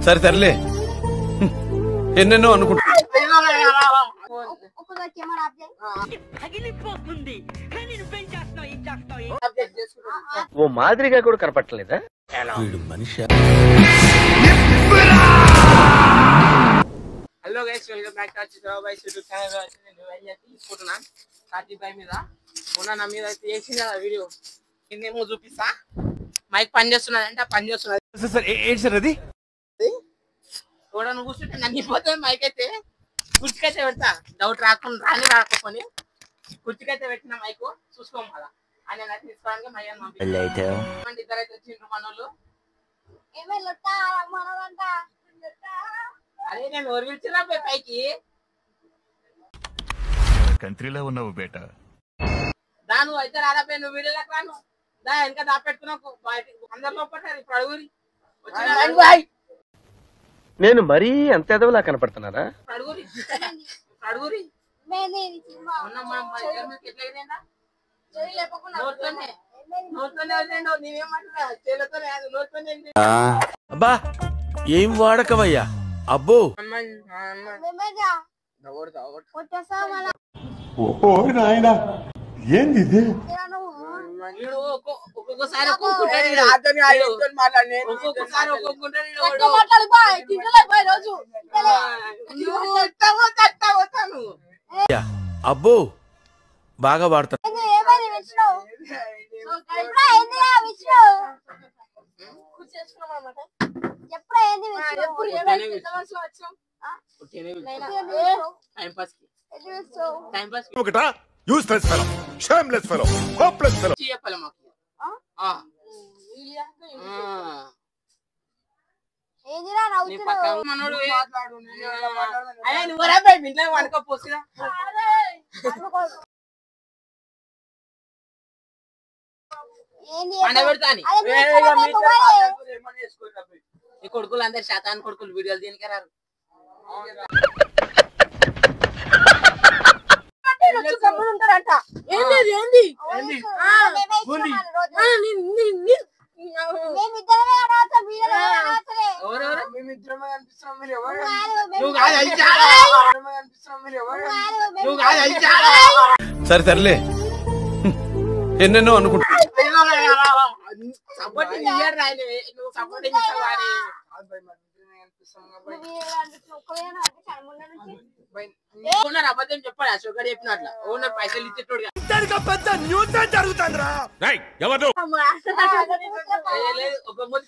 సరే తరలే ఎన్నెన్నో అనుకుంటా ఓ మాదిరిగా కూడా కనపట్టలేదా వీడు మనిషి. Hello guys welcome back to Chitrabai YouTube channel. నేను అయితే తీసుకుంటున్నా 35 మీద మొన్న నా మీద అయితే చేసిన వీడియో నేనేమో చూపిస్తా. మైక్ పని చేస్తున్నది అంటే పని చేస్తున్నది ఏంటి సార్ అది కూడా నువ్వు కూర్చుంటే నన్ను పోతుంది. మైక్ అయితే కుర్చీకైతే పెడతా డౌట్ రాకపోని కుర్చీకైతే పెట్టిన మైక్ చూసుకోం కదా అని అయితే తీసుకోవడానికి మై అని ఇద్దరైతే వచ్చిండ్రు మనోళ్ళు. అరే నేను ఒరిగిచ్చినా పైకి కంట్రీలో ఉన్నావు బేటా దా నువ్వు అయితే రాకపోయి నువ్వు వీడియోలకు రాను దా వెనక దాపెట్టుకున్నావు అందరు లోపల ఇప్పుడు అడుగురి నేను మరీ అంత ఎదవలా కనపడుతున్నారా అడుగురి అడుగురి అబ్బా ఏం వాడకవయ్యా అబ్బో ఏంది ఇది ఒక్కొక్కసారి ఒక్కొక్కసారి అబ్బో బాగా వాడతాను. ఒకటా useless fellow shameless fellow hopeless fellow చెప్పాలి మాకు మనోడు ఇంట్లో వండుకోపోసిరా పండబెడతా ఈ కొడుకులు అందరు శాతాన్ని కొడుకులు వీడియోలు దీనికి రారు. ఉంటారంట సరే తరలే ఎన్నెన్నో అనుకుంటా సపోర్టింగ్ ఇయ్యాడు రాయలే నువ్వు సపోర్టింగ్ ఇస్తావు ఓనర్ అబద్ధం చెప్పాడు అశోక్ గారు చెప్పినట్ల ఓనర్ పైసలు ఇచ్చేటోడు ఎవరు ఒక మూతి